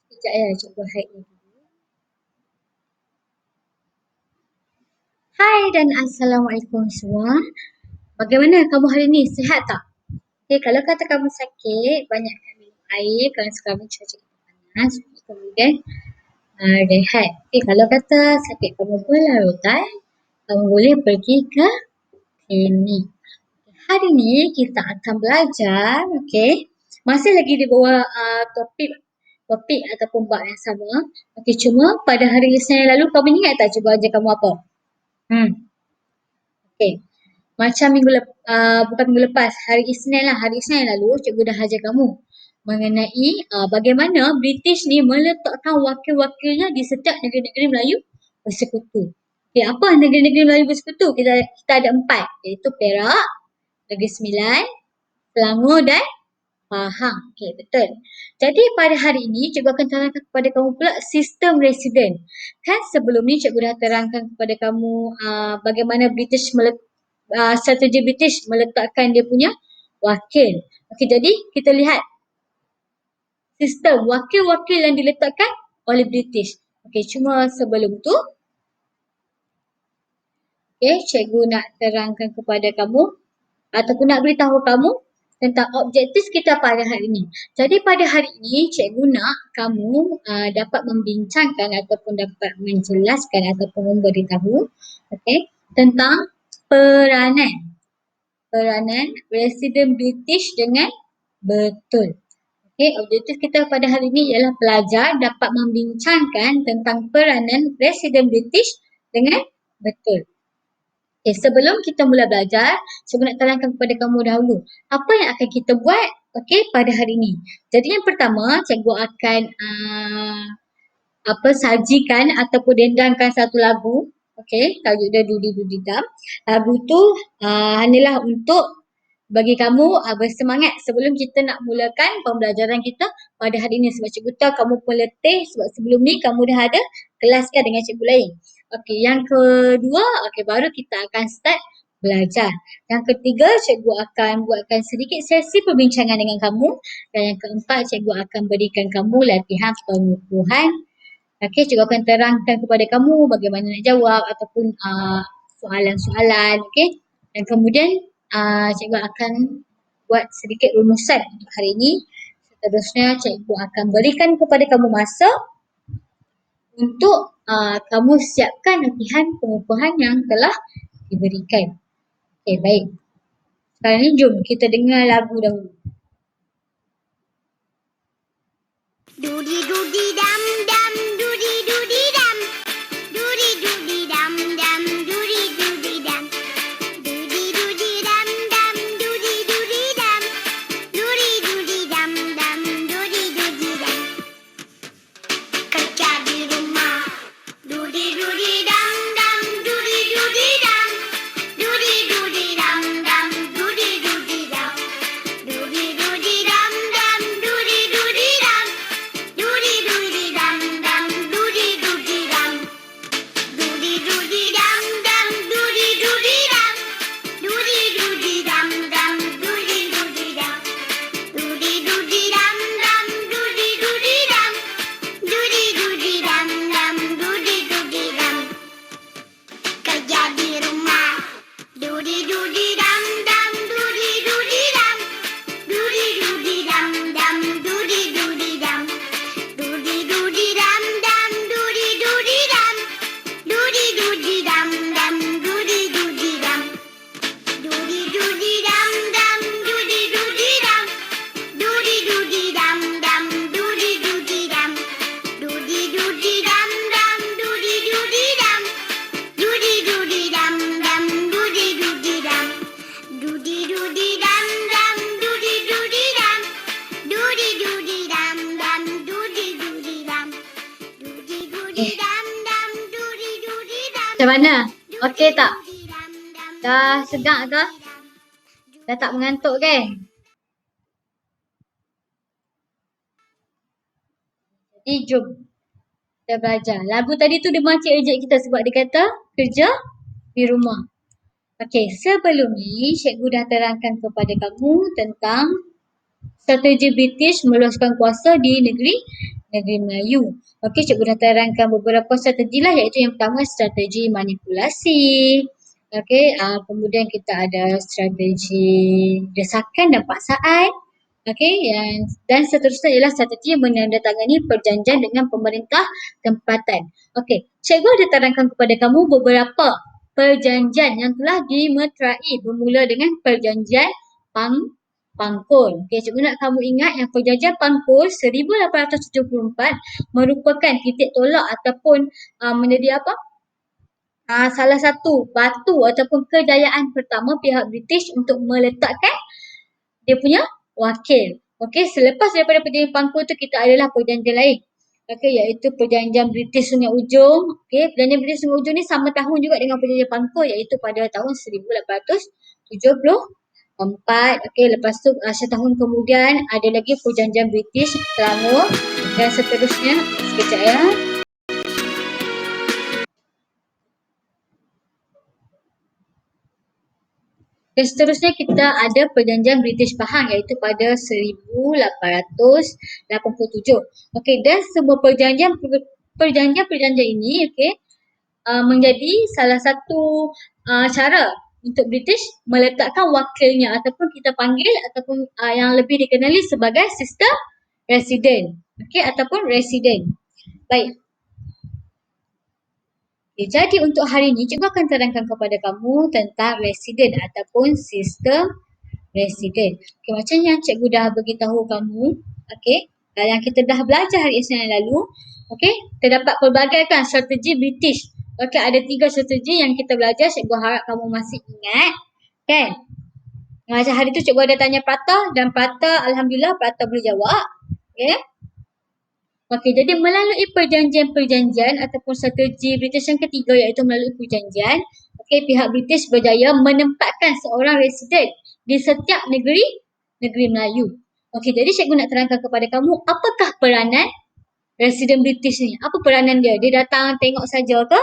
Sekejap ya, cuba hide ni dulu. Hai dan Assalamualaikum semua. Bagaimana kamu hari ni? Sihat tak? Okay, kalau kata kamu sakit, banyakkan minum air kerana sekarang cuaca panas. Kemudian rehat. Okay, kalau kata sakit kamu berlarutan, kamu boleh pergi ke klinik. Hari ni kita akan belajar, okay. Masih lagi di bawah topik ataupun bab yang sama. Okay, cuma pada hari Isnin yang lalu kamu ingat tak cikgu ajar kamu apa? Okay. Macam bukan minggu lepas, hari Isnin lah. Hari Isnin yang lalu cikgu dah ajar kamu mengenai bagaimana British ni meletakkan wakil-wakilnya di setiap negeri-negeri Melayu bersekutu. Okay, apa negeri-negeri Melayu bersekutu? Kita ada 4, iaitu Perak, Negeri Sembilan, Selangor dan Pahang. Okey, betul. Jadi pada hari ini cikgu akan terangkan kepada kamu pula sistem residen. Kan sebelum ni cikgu dah terangkan kepada kamu bagaimana strategi British meletakkan dia punya wakil. Okey, jadi kita lihat sistem wakil-wakil yang diletakkan oleh British. Okey, cuma sebelum tu cikgu nak terangkan kepada kamu ataupun nak beritahu kamu tentang objektif kita pada hari ini. Jadi pada hari ini cikgu nak kamu dapat membincangkan ataupun dapat menjelaskan ataupun memberitahu tentang peranan residen British dengan betul. Objektif kita pada hari ini ialah pelajar dapat membincangkan tentang peranan residen British dengan betul. Sebelum kita mula belajar, cikgu nak terangkan kepada kamu dahulu apa yang akan kita buat pada hari ini. Jadi yang pertama, cikgu akan sajikan ataupun dendangkan satu lagu. Tajuk dia Dudi Dudi Dam. Lagu tu hanyalah untuk bagi kamu bersemangat sebelum kita nak mulakan pembelajaran kita pada hari ini. Sebab cikgu tahu kamu pun letih sebab sebelum ni kamu dah ada kelas kan dengan cikgu lain. Yang kedua, baru kita akan start belajar. Yang ketiga, cikgu akan buatkan sedikit sesi perbincangan dengan kamu. Dan yang keempat, cikgu akan berikan kamu latihan pengukuhan. Cikgu akan terangkan kepada kamu bagaimana nak jawab ataupun soalan-soalan. Dan kemudian cikgu akan buat sedikit rumusan untuk hari ini. Seterusnya, cikgu akan berikan kepada kamu masa untuk kamu siapkan latihan pengukuhan yang telah diberikan. Baik. Sekarang ni jom kita dengar lagu dahulu. Dudi dudi dam dam, dudi dudi dam, dudi dudi dam dam, dudi dudi dam, dudi dudi dam dam, dudi dudi dam, dudi dudi dam dam, dudi dudi dam. Kerja di rumah, dudi dudi dam dam, dudi dudi dam, dudi dudi dam dam, dudi dudi dam, dudi dudi dam dam, dudi dudi dam. Dudi dudi dam dam, dudi dudi dam, dudi dudi dam dam, dudi dudi dam, dudi dudi dam dam, dudi dudi dam, dudi dudi dam dam, dudi dudi dam, dudi dudi dam dam, dudi dudi dam. Kerja di rumah, dudi dudi dam dam, dudi dudi dam, dudi dudi dam dam, dudi dudi dam. Dudi dudi dam dam, dudi dudi dam, dudi dudi dam dam, dudi dudi dam, dudi dudi dam dam, dudi dudi dam, dudi dudi dam dam, dudi dudi dam, dudi dudi dam dam, dudi dudi dam, dudi dudi dam dam, dudi dudi dam, dudi dudi dam dam, dudi dudi dam, dudi dudi dam dam, dudi dudi dam, dudi dudi dam dam, dudi dudi dam. Macam mana? Okey tak? Dah sedap ke? Dah tak mengantuk kan? Jadi jom kita belajar. Lagu tadi tu dia macam ejek kita sebab dia kata kerja di rumah. Sebelum ni cikgu dah terangkan kepada kamu tentang strategi British meluaskan kuasa di negeri negeri Melayu. Okey, cikgu dah terangkan beberapa strategi lah, iaitu yang pertama strategi manipulasi. Okey, kemudian kita ada strategi desakan dan paksaan. Okey, dan seterusnya ialah strategi menandatangani perjanjian dengan pemerintah tempatan. Okey, cikgu ada terangkan kepada kamu beberapa perjanjian yang telah dimeterai bermula dengan perjanjian Pangkul. Okey, cikgu nak kamu ingat yang perjanjian Pangkul 1874 merupakan titik tolak ataupun menjadi apa? Salah satu batu ataupun kejayaan pertama pihak British untuk meletakkan dia punya wakil. Okey, selepas daripada perjanjian Pangkul tu kita adalah perjanjian lain. Okey, iaitu perjanjian British Sungai Ujong. Okey, perjanjian British Sungai Ujong ni sama tahun juga dengan perjanjian Pangkul, iaitu pada tahun 1874. Okey, lepas tu setahun kemudian ada lagi perjanjian British Selangor dan seterusnya. Sekejap ya. Dan seterusnya kita ada perjanjian British Pahang, iaitu pada 1887. Okey, dan semua perjanjian ini menjadi salah satu cara untuk British meletakkan wakilnya ataupun kita panggil ataupun yang lebih dikenali sebagai sistem residen. Okey, ataupun residen. Baik. Okay, jadi untuk hari ini cikgu akan terangkan kepada kamu tentang residen ataupun sistem residen. Okay, macam yang cikgu dah beritahu kamu, okay, yang kita dah belajar hari Isnin yang lalu, okay, terdapat pelbagai kan strategi British. Okay, ada 3 strategi yang kita belajar, cikgu harap kamu masih ingat, kan? Macam hari tu cikgu ada tanya Prata dan Prata, alhamdulillah Prata boleh jawab, okay. Okey, jadi melalui perjanjian-perjanjian ataupun strategi British yang ketiga, iaitu melalui perjanjian, okey, pihak British berjaya menempatkan seorang residen di setiap negeri Melayu. Okey, jadi cikgu nak terangkan kepada kamu apakah peranan residen British ni? Apa peranan dia? Dia datang tengok saja ke?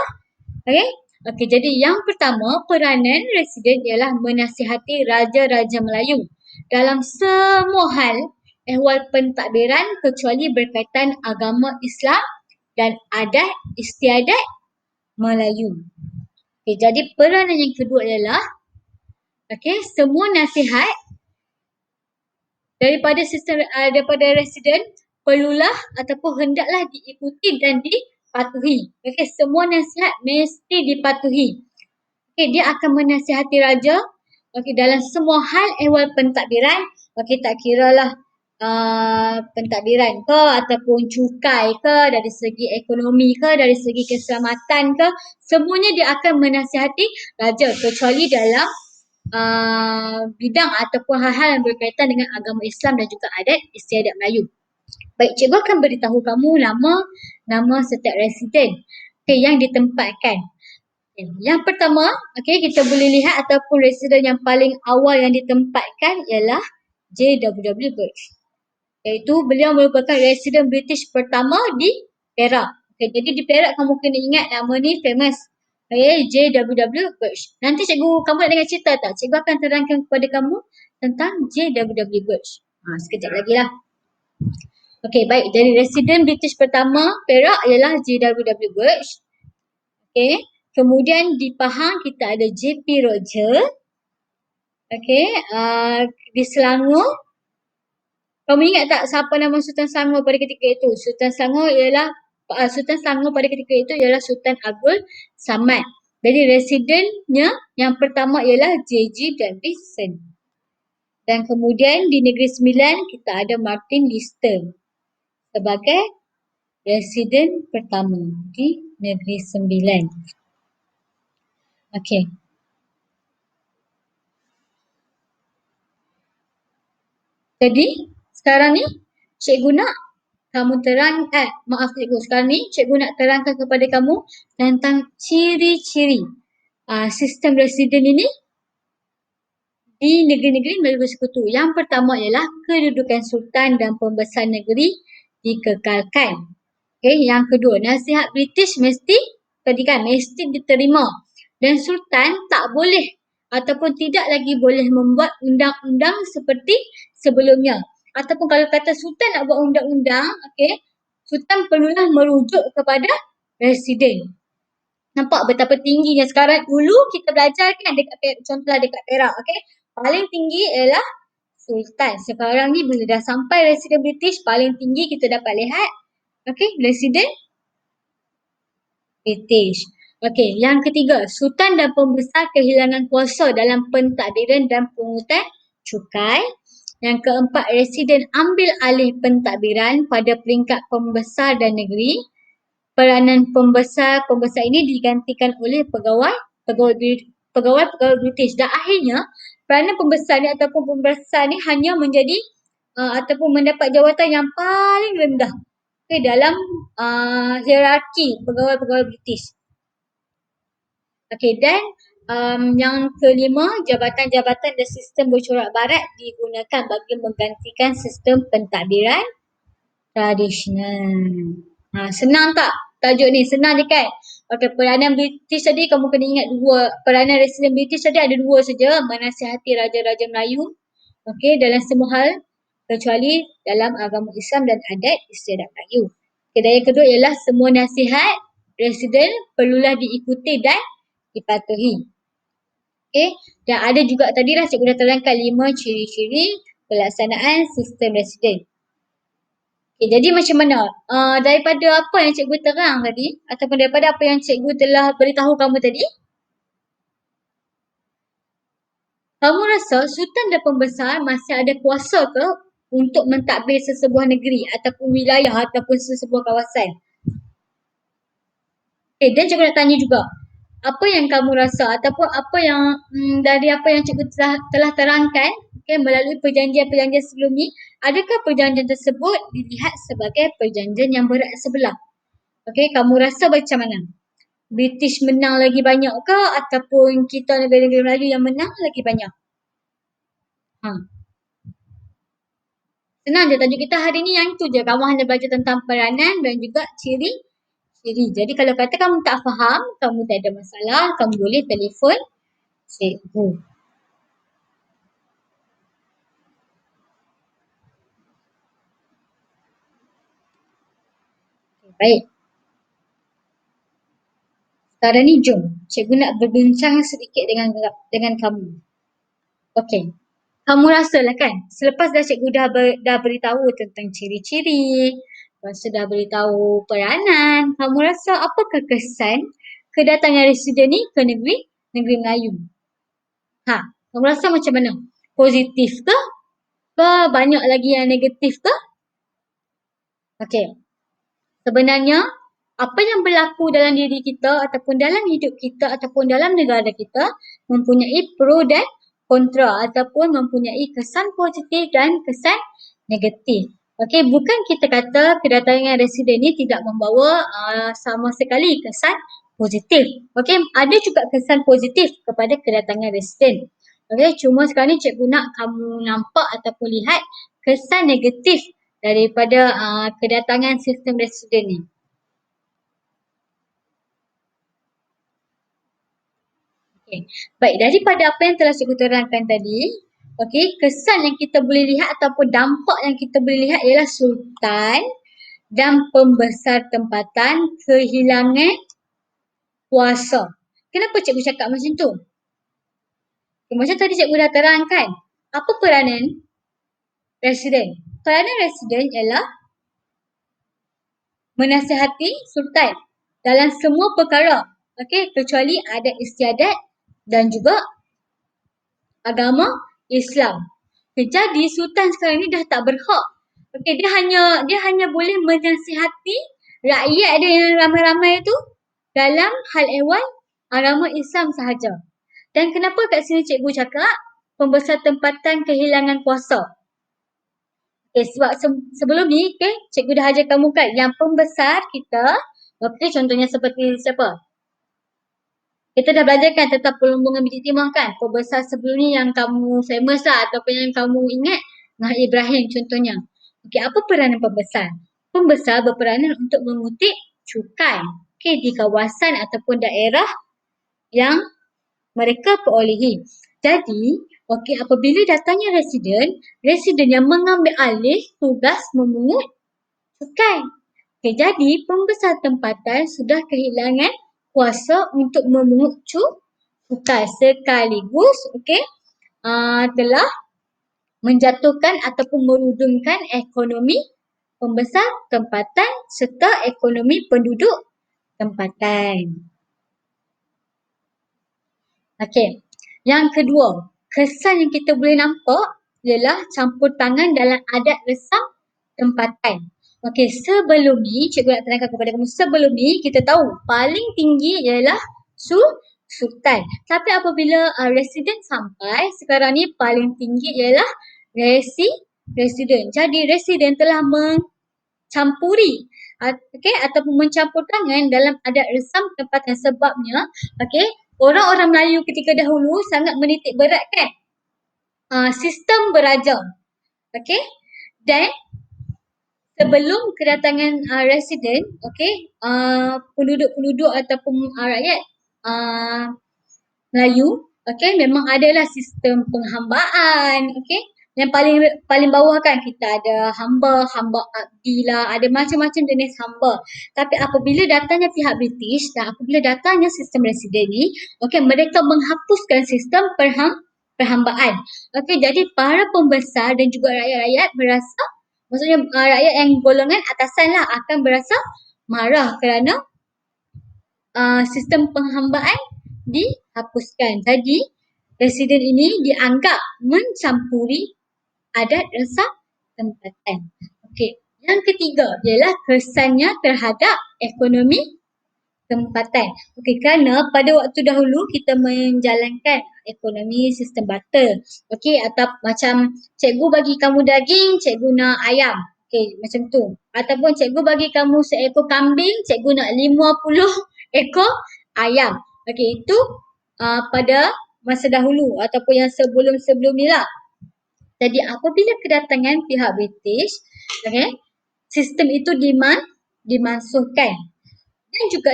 Okey. Okey, jadi yang pertama peranan residen ialah menasihati raja-raja Melayu dalam semua hal ehwal pentadbiran kecuali berkaitan agama Islam dan adat istiadat Melayu. Okay, jadi peranan yang kedua ialah semua nasihat daripada residen perlulah ataupun hendaklah diikuti dan dipatuhi. Okay, semua nasihat mesti dipatuhi. Okay, dia akan menasihati raja dalam semua hal ehwal pentadbiran. Okay, tak kiralah pentadbiran ke ataupun cukai ke, dari segi ekonomi ke, dari segi keselamatan ke, semuanya dia akan menasihati raja kecuali dalam bidang ataupun hal-hal yang berkaitan dengan agama Islam dan juga adat istiadat Melayu. Baik, cikgu akan beritahu kamu nama setiap residen yang ditempatkan. Yang pertama, kita boleh lihat ataupun residen yang paling awal yang ditempatkan ialah J.W.W. Birch. Iaitu beliau merupakan residen British pertama di Perak. Jadi di Perak kamu kena ingat nama ni famous. J.W.W. Birch. Nanti kamu nak dengar cerita tak? Cikgu akan terangkan kepada kamu tentang J.W.W. Birch. Sekejap lagi lah. Okey, baik. Jadi residen British pertama Perak ialah J.W.W. Birch. Okey. Kemudian di Pahang kita ada J.P. Roger. Okey. Di Selangor, kamu ingat tak siapa nama Sultan Selangor pada ketika itu? Sultan Selangor pada ketika itu ialah Sultan Abdul Samad. Jadi residennya yang pertama ialah J.G. Davison. Dan kemudian di Negeri Sembilan kita ada Martin Lister sebagai residen pertama di Negeri Sembilan. Okey. Jadi sekarang ni cikgu nak kamu sekarang ni cikgu nak terangkan kepada kamu tentang ciri-ciri sistem residen ini di negeri-negeri Melayu Bersekutu. Yang pertama ialah kedudukan sultan dan pembesar negeri dikekalkan. Okey, yang kedua, nasihat British mesti diterima dan sultan tak boleh ataupun tidak lagi boleh membuat undang-undang seperti sebelumnya. Ataupun kalau kata sultan nak buat undang-undang, Sultan perlulah merujuk kepada residen. Nampak betapa tingginya sekarang. Dulu kita belajar kan contohlah dekat Perak, okey. Paling tinggi ialah Sultan. Sekarang ni bila dah sampai residen British, paling tinggi kita dapat lihat, okey, residen British. Okey, yang ketiga, Sultan dan Pembesar kehilangan kuasa dalam pentadbiran dan pungutan cukai. Yang keempat, residen ambil alih pentadbiran pada peringkat pembesar dan negeri. Peranan pembesar ini digantikan oleh pegawai British, dan akhirnya peranan pembesar ni ataupun pembesar ni hanya menjadi ataupun mendapat jawatan yang paling rendah dalam hierarki pegawai-pegawai British. Okey, dan yang kelima, jabatan-jabatan dan sistem bercorak barat digunakan bagi menggantikan sistem pentadbiran tradisional. Senang tak tajuk ni? Senang je kan? Okey, peranan British tadi kamu kena ingat dua. Peranan residen British tadi ada dua saja, menasihati raja-raja Melayu. Okey, dalam semua hal kecuali dalam agama Islam dan adat istiadat Melayu. Okay, dan yang kedua ialah semua nasihat residen perlulah diikuti dan dipatuhi. Okay, dan ada juga tadi lah cikgu dah terangkan 5 ciri-ciri pelaksanaan sistem residen. Okay, jadi macam mana? Daripada apa yang cikgu terang tadi ataupun daripada apa yang cikgu telah beritahu kamu tadi, kamu rasa sultan dan pembesar masih ada kuasa ke untuk mentadbir sesebuah negeri ataupun wilayah ataupun sesebuah kawasan? Okay, dan cikgu nak tanya juga, apa yang kamu rasa ataupun apa yang dari apa yang cikgu telah terangkan, okay, melalui perjanjian-perjanjian sebelum ni, adakah perjanjian tersebut dilihat sebagai perjanjian yang berat sebelah? Okay, kamu rasa macam mana? British menang lagi banyak ke ataupun kita negara-negara Melayu yang menang lagi banyak? Senang je tajuk kita hari ni yang tu je. Kamu hanya belajar tentang peranan dan juga ciri. Jadi kalau kata kamu tak faham, kamu tak ada masalah, kamu boleh telefon cikgu. Okay, baik. Sekarang ni jom, cikgu nak berbincang sedikit dengan kamu. Okey. Kamu rasalah kan, selepas dah cikgu dah beritahu tentang ciri-ciri, lepas tu dah beritahu peranan, kamu rasa apakah kesan kedatangan residen ni ke negeri Melayu? Kamu rasa macam mana? Positif ke? Ke banyak lagi yang negatif ke? Okey. Sebenarnya, apa yang berlaku dalam diri kita ataupun dalam hidup kita ataupun dalam negara kita mempunyai pro dan kontra ataupun mempunyai kesan positif dan kesan negatif. Okey, bukan kita kata kedatangan residen ni tidak membawa sama sekali kesan positif. Okey, ada juga kesan positif kepada kedatangan residen. Okey, cuma sekarang ni cikgu nak kamu nampak ataupun lihat kesan negatif daripada kedatangan sistem residen ni. Okay. Baik, daripada apa yang telah cikgu terangkan tadi, okey, kesan yang kita boleh lihat ataupun dampak yang kita boleh lihat ialah sultan dan pembesar tempatan kehilangan kuasa. Kenapa cikgu cakap macam tu? Okay, macam tadi cikgu dah terangkan, apa peranan residen? Peranan residen ialah menasihati sultan dalam semua perkara, okey, kecuali adat istiadat dan juga agama Islam. Okay, jadi sultan sekarang ni dah tak berhak. Okey, dia hanya boleh menasihati rakyat dia yang ramai-ramai tu dalam hal ehwal agama Islam sahaja. Dan kenapa kat sini cikgu cakap pembesar tempatan kehilangan kuasa? Okay, sebab sebelum ni, cikgu dah ajar kamu kan yang pembesar kita, contohnya seperti siapa? Kita dah belajarkan tentang perlumbungan biji timah kan. Pembesar sebelum ni yang kamu famous lah ataupun yang kamu ingat, Nah Ibrahim contohnya. Okey, apa peranan pembesar? Pembesar berperanan untuk mengutip cukai di kawasan ataupun daerah yang mereka perolehi. Jadi, apabila datangnya residen yang mengambil alih tugas memungut cukai. Okey, jadi pembesar tempatan sudah kehilangan kuasa untuk memungut cukai sekaligus telah menjatuhkan ataupun merudumkan ekonomi pembesar tempatan serta ekonomi penduduk tempatan. Okey. Yang kedua, kesan yang kita boleh nampak ialah campur tangan dalam adat resam tempatan. Okey, sebelum ni, cikgu nak terangkan kepada kamu, sebelum ni kita tahu paling tinggi ialah sultan. Tapi apabila residen sampai, sekarang ni paling tinggi ialah residen. Jadi residen telah mencampuri ataupun mencampur tangan dalam adat resam tempatan sebabnya orang-orang Melayu ketika dahulu sangat menitik beratkan sistem beraja. Dan sebelum kedatangan residen, penduduk-penduduk ataupun rakyat Melayu, memang adalah sistem penghambaan, yang paling bawah kan kita ada hamba abdi lah, ada macam-macam jenis hamba. Tapi apabila datangnya pihak British dan apabila datangnya sistem residen ni, mereka menghapuskan sistem perhambaan. Jadi para pembesar dan juga rakyat-rakyat berasa, maksudnya rakyat yang golongan atasan lah akan berasa marah kerana sistem penghambaan dihapuskan. Jadi residen ini dianggap mencampuri adat resam tempatan. Yang ketiga ialah kesannya terhadap ekonomi tempatan. Kerana pada waktu dahulu kita menjalankan ekonomi sistem barter. Atau macam cikgu bagi kamu daging, cikgu nak ayam. Macam tu. Ataupun cikgu bagi kamu seekor kambing, cikgu nak 50 ekor ayam. Itu pada masa dahulu ataupun yang sebelum-sebelum ni lah. Jadi apabila kedatangan pihak British, sistem itu dimansuhkan. Dan juga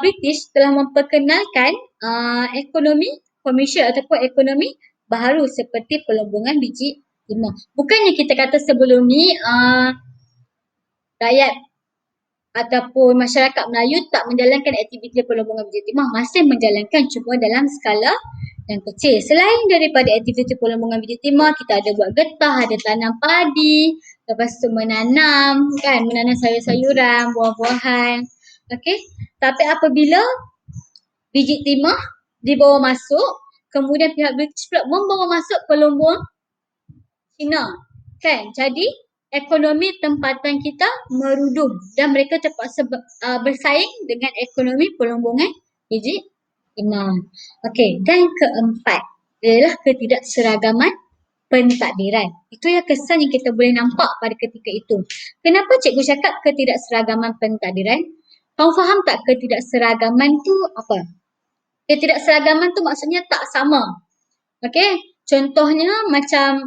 British telah memperkenalkan ekonomi komersial ataupun ekonomi baharu seperti pelombongan biji timah. Bukannya kita kata sebelum ni rakyat ataupun masyarakat Melayu tak menjalankan aktiviti pelombongan biji timah, masih menjalankan cuma dalam skala yang kecil. Selain daripada aktiviti pelombongan biji timah, kita ada buat getah, ada tanam padi, lepas tu menanam sayur-sayuran, buah-buahan. Tapi apabila biji timah dibawa masuk, kemudian pihak British pula membawa masuk pelombong Cina. Jadi ekonomi tempatan kita merudum dan mereka terpaksa bersaing dengan ekonomi pelombongan biji timah. Dan keempat ialah ketidakseragaman pentadbiran. Itu yang kesan yang kita boleh nampak pada ketika itu. Kenapa cikgu cakap ketidakseragaman pentadbiran? Kamu faham tak ketidakseragaman tu apa? Ketidakseragaman tu maksudnya tak sama. Contohnya macam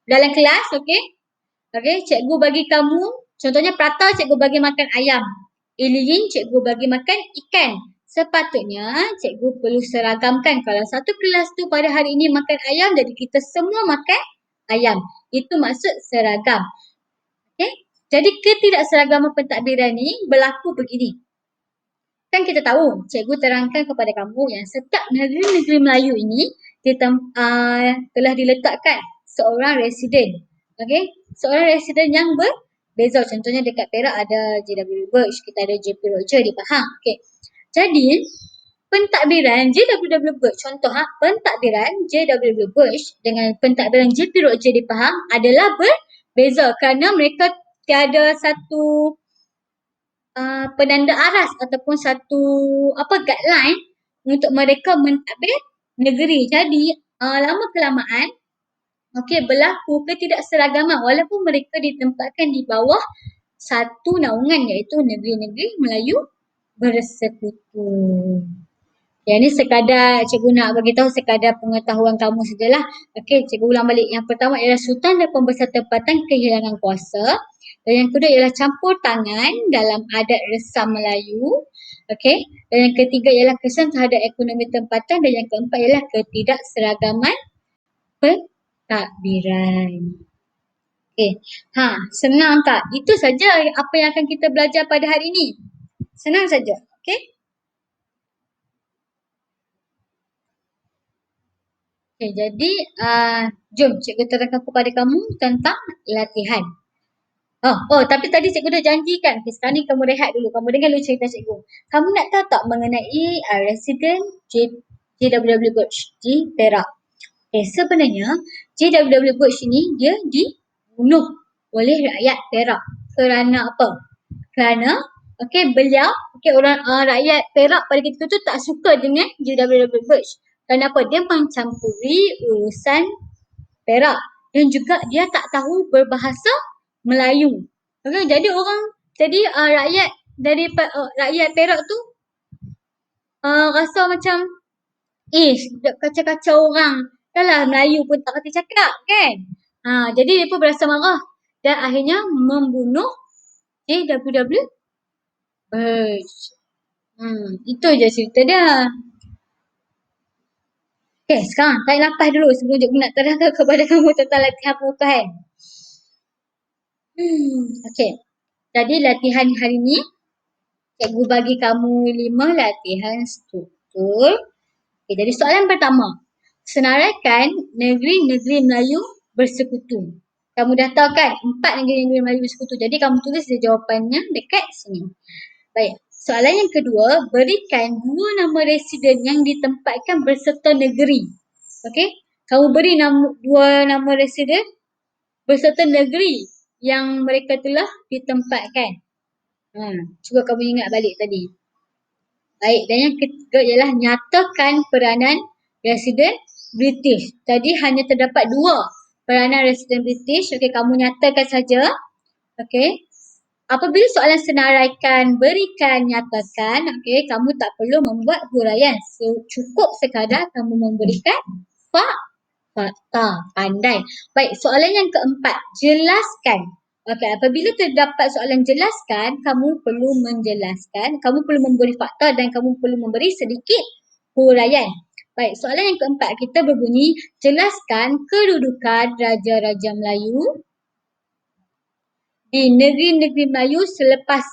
dalam kelas, cikgu bagi kamu, contohnya Prata cikgu bagi makan ayam. Iliyin cikgu bagi makan ikan. Sepatutnya cikgu perlu seragamkan. Kalau satu kelas tu pada hari ini makan ayam, jadi kita semua makan ayam. Itu maksud seragam. Jadi ketidakseragaman pentadbiran ni berlaku begini. Kan kita tahu, cikgu terangkan kepada kamu yang setiap negeri-negeri Melayu ini telah diletakkan seorang residen. Seorang residen yang berbeza. Contohnya dekat Perak ada JW Birch, kita ada JP Roger di Pahang. Jadi pentadbiran JW Birch, pentadbiran JW Birch dengan pentadbiran JP Roger di Pahang adalah berbeza kerana mereka tiada satu penanda aras ataupun satu guideline untuk mereka mentadbir negeri. Jadi lama kelamaan berlaku ketidakseragaman walaupun mereka ditempatkan di bawah satu naungan iaitu negeri-negeri Melayu bersekutu. Yang ni sekadar cikgu nak bagi tahu sekadar pengetahuan kamu sajalah. Cikgu ulang balik. Yang pertama ialah sultan dan pembesar tempatan kehilangan kuasa. Dan yang kedua ialah campur tangan dalam adat resam Melayu. Dan yang ketiga ialah kesan terhadap ekonomi tempatan dan yang keempat ialah ketidakseragaman pentadbiran. Okey. Senang tak? Itu saja apa yang akan kita belajar pada hari ini. Senang saja. Okey? Okey, jadi jom cikgu terangkan kepada kamu tentang latihan. Tapi tadi cikgu dah janjikan. Okay, sekarang ni kamu rehat dulu. Kamu dengar dulu cerita cikgu. Kamu nak tahu tak mengenai Resident JWW Burj di Perak? Sebenarnya JWW Burj ini dia dibunuh oleh rakyat Perak. Kerana apa? Kerana beliau orang rakyat Perak pada ketika itu tak suka dengan JWW Burj. Kerana apa? Dia mencampuri urusan Perak dan juga dia tak tahu berbahasa Melayu. Jadi rakyat dari rakyat Perak tu rasa macam kacau-kacau orang. Dahlah Melayu pun tak kerti cakap kan. Jadi dia pun berasa marah dan akhirnya membunuh JWW Burj. Itu je cerita dia. Sekarang tarik nafas dulu sebelum cikgu nak terangkan kepada kamu tentang latihan pengukuhan. Jadi latihan hari ni cikgu bagi kamu 5 latihan struktur. Jadi soalan pertama. Senaraikan negeri-negeri Melayu bersekutu. Kamu dah tahu kan 4 negeri-negeri Melayu bersekutu. Jadi kamu tulis dia jawapannya dekat sini. Baik. Soalan yang kedua, berikan 2 nama residen yang ditempatkan berserta negeri. Kamu beri 2 nama residen berserta negeri yang mereka telah ditempatkan. Cuba kamu ingat balik tadi. Baik, dan yang ketiga ialah nyatakan peranan residen British. Tadi hanya terdapat 2 peranan residen British. Kamu nyatakan saja. Apabila soalan senaraikan, berikan, nyatakan, kamu tak perlu membuat huraian. Cukup sekadar kamu memberikan fakta. Pandai. Baik, soalan yang keempat, jelaskan. Apabila terdapat soalan jelaskan, kamu perlu menjelaskan, kamu perlu memberi fakta dan kamu perlu memberi sedikit huraian. Baik, soalan yang keempat kita berbunyi, jelaskan kedudukan Raja-Raja Melayu di negeri-negeri Melayu selepas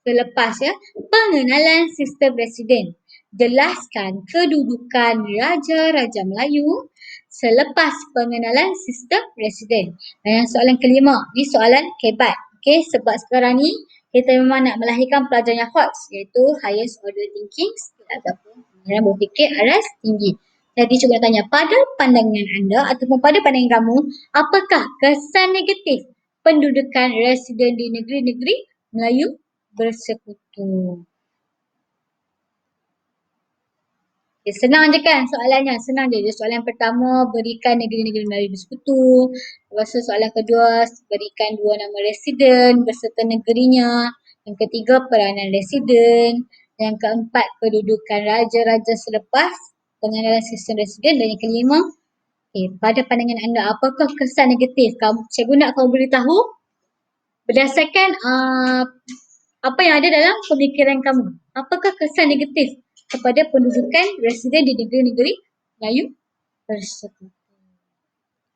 pengenalan sistem residen. Jelaskan kedudukan Raja-Raja Melayu selepas pengenalan sistem residen. Dan soalan kelima, ni soalan kebat. Sebab sekarang ni kita memang nak melahirkan pelajar yang hot, iaitu highest order thinking ataupun pemikiran berfikir aras tinggi. Jadi cuba tanya, pada pandangan anda ataupun pada pandangan kamu, apakah kesan negatif pendudukan residen di negeri-negeri Melayu bersekutu? Senang je kan soalannya, senang je. Soalan pertama, berikan negeri-negeri Melayu bersekutu. Lepas tu soalan kedua, berikan 2 nama residen beserta negerinya. Yang ketiga, peranan residen. Yang keempat, kedudukan raja-raja selepas pengenalan sistem residen. Dan yang kelima, pada pandangan anda, apakah kesan negatif? Cikgu nak kamu beritahu berdasarkan apa yang ada dalam pemikiran kamu. Apakah kesan negatif kepada pendudukan residen di negeri-negeri Melayu bersekutu?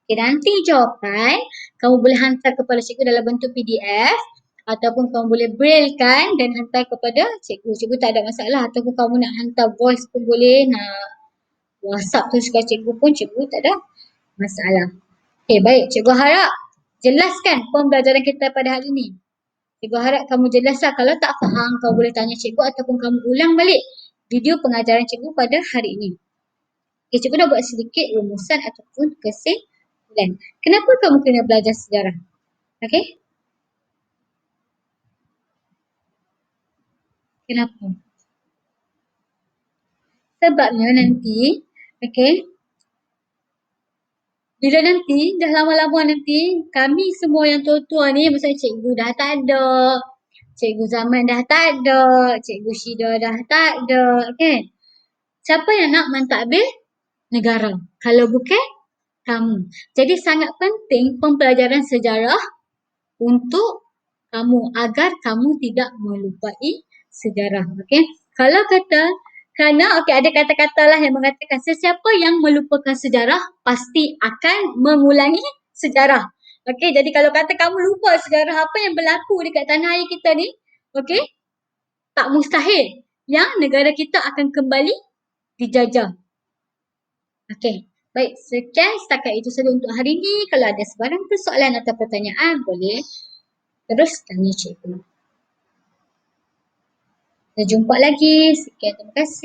Nanti jawapan kamu boleh hantar kepada cikgu dalam bentuk PDF ataupun kamu boleh braillekan dan hantar kepada cikgu. Cikgu tak ada masalah, ataupun kamu nak hantar voice pun boleh, nak WhatsApp tu suka cikgu pun, cikgu tak ada masalah. Baik, cikgu harap jelaskan pembelajaran kita pada hari ini. Cikgu harap kamu jelaslah. Kalau tak faham, kamu boleh tanya cikgu ataupun kamu ulang balik video pengajaran cikgu pada hari ini. Cikgu dah buat sedikit rumusan ataupun kesimpulan. Kenapa kamu kena belajar sejarah? Kenapa? Sebabnya nanti, bila nanti, dah lama-lama nanti, kami semua yang tua-tua ni, maksudnya cikgu dah tak ada, cikgu Zaman dah tak ada, cikgu Syida dah tak ada, kan? Siapa yang nak mentadbir negara? Kalau bukan kamu. Jadi sangat penting pembelajaran sejarah untuk kamu agar kamu tidak melupai sejarah. Kalau kerana ada kata-kata lah yang mengatakan sesiapa yang melupakan sejarah pasti akan mengulangi sejarah. Okey, jadi kalau kata kamu lupa sejarah apa yang berlaku dekat tanah air kita ni, okey, tak mustahil yang negara kita akan kembali dijajah. Okey, baik, sekian setakat itu saja untuk hari ini. Kalau ada sebarang persoalan atau pertanyaan, boleh terus tanya cikgu. Kita jumpa lagi. Sekian, terima kasih.